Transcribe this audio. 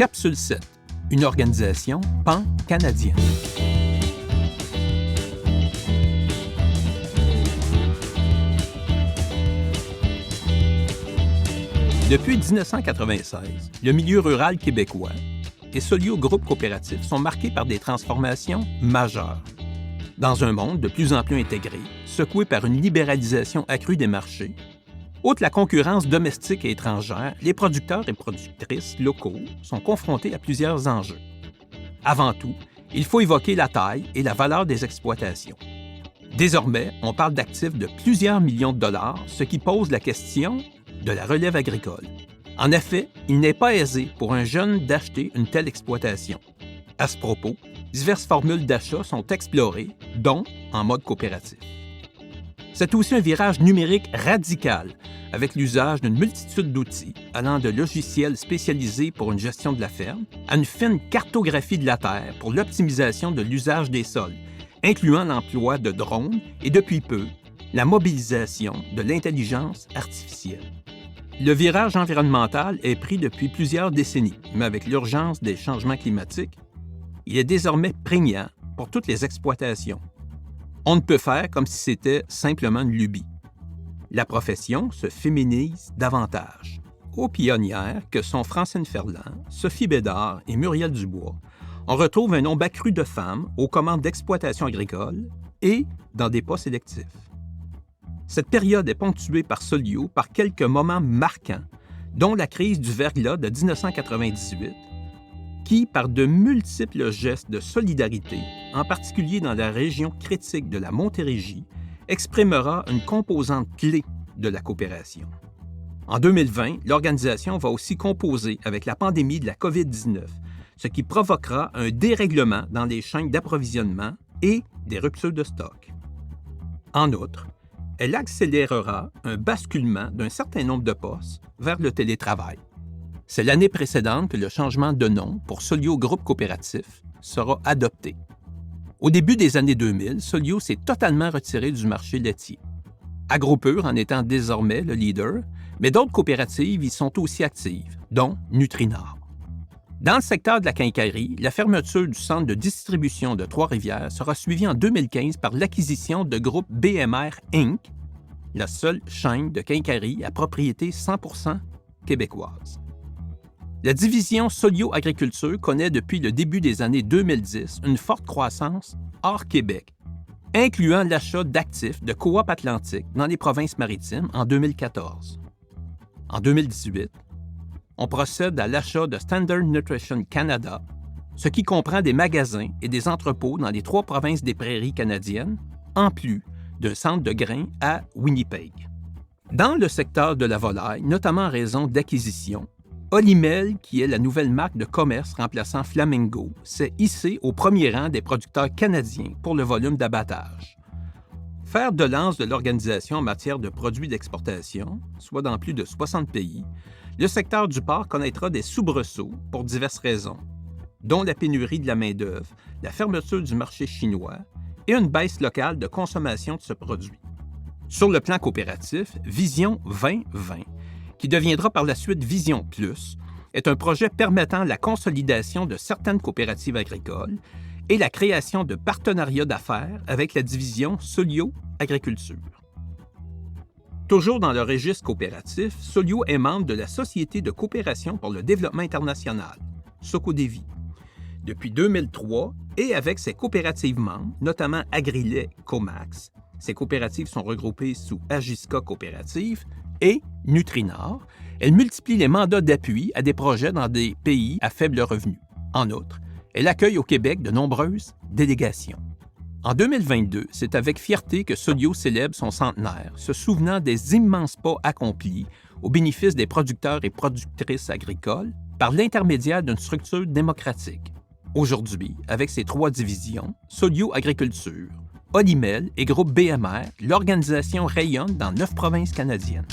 Capsule 7, une organisation pan-canadienne. Depuis 1996, le milieu rural québécois et Solio Groupe Coopératif sont marqués par des transformations majeures. Dans un monde de plus en plus intégré, secoué par une libéralisation accrue des marchés, outre la concurrence domestique et étrangère, les producteurs et productrices locaux sont confrontés à plusieurs enjeux. Avant tout, il faut évoquer la taille et la valeur des exploitations. Désormais, on parle d'actifs de plusieurs millions de dollars, ce qui pose la question de la relève agricole. En effet, il n'est pas aisé pour un jeune d'acheter une telle exploitation. À ce propos, diverses formules d'achat sont explorées, dont en mode coopératif. C'est aussi un virage numérique radical, avec l'usage d'une multitude d'outils, allant de logiciels spécialisés pour une gestion de la ferme à une fine cartographie de la terre pour l'optimisation de l'usage des sols, incluant l'emploi de drones et, depuis peu, la mobilisation de l'intelligence artificielle. Le virage environnemental est pris depuis plusieurs décennies, mais avec l'urgence des changements climatiques, il est désormais prégnant pour toutes les exploitations. On ne peut faire comme si c'était simplement une lubie. La profession se féminise davantage. Aux pionnières que sont Francine Ferland, Sophie Bédard et Muriel Dubois, on retrouve un nombre accru de femmes aux commandes d'exploitation agricole et dans des postes sélectifs. Cette période est ponctuée par Solio par quelques moments marquants, dont la crise du verglas de 1998, qui, par de multiples gestes de solidarité, en particulier dans la région critique de la Montérégie, exprimera une composante clé de la coopération. En 2020, l'organisation va aussi composer avec la pandémie de la COVID-19, ce qui provoquera un dérèglement dans les chaînes d'approvisionnement et des ruptures de stock. En outre, elle accélérera un basculement d'un certain nombre de postes vers le télétravail. C'est l'année précédente que le changement de nom pour Solio Groupe Coopératif sera adopté. Au début des années 2000, Solio s'est totalement retiré du marché laitier. AgroPure en étant désormais le leader, mais d'autres coopératives y sont aussi actives, dont Nutrinor. Dans le secteur de la quincaillerie, la fermeture du centre de distribution de Trois-Rivières sera suivie en 2015 par l'acquisition de groupe BMR Inc., la seule chaîne de quincaillerie à propriété 100% québécoise. La division Solio Agriculture connaît depuis le début des années 2010 une forte croissance hors Québec, incluant l'achat d'actifs de Coop Atlantique dans les provinces maritimes en 2014. En 2018, on procède à l'achat de Standard Nutrition Canada, ce qui comprend des magasins et des entrepôts dans les 3 provinces des prairies canadiennes, en plus d'un centre de grains à Winnipeg. Dans le secteur de la volaille, notamment en raison d'acquisitions, Olimel, qui est la nouvelle marque de commerce remplaçant Flamingo, s'est hissé au premier rang des producteurs canadiens pour le volume d'abattage. Fer de lance de l'organisation en matière de produits d'exportation, soit dans plus de 60 pays, le secteur du porc connaîtra des soubresauts pour diverses raisons, dont la pénurie de la main-d'œuvre, la fermeture du marché chinois et une baisse locale de consommation de ce produit. Sur le plan coopératif, Vision 2020, qui deviendra par la suite Vision Plus, est un projet permettant la consolidation de certaines coopératives agricoles et la création de partenariats d'affaires avec la division Solio Agriculture. Toujours dans le registre coopératif, Solio est membre de la Société de coopération pour le développement international, SOCODEVI, depuis 2003 et avec ses coopératives membres, notamment Agrilait Comax. Ces coopératives sont regroupées sous Agisca Coopérative et Nutrinor. Elle multiplie les mandats d'appui à des projets dans des pays à faible revenu. En outre, elle accueille au Québec de nombreuses délégations. En 2022, c'est avec fierté que Solio célèbre son centenaire, se souvenant des immenses pas accomplis au bénéfice des producteurs et productrices agricoles par l'intermédiaire d'une structure démocratique. Aujourd'hui, avec ses 3 divisions, Solio Agriculture, Olimel et groupe BMR, l'organisation rayonne dans 9 provinces canadiennes.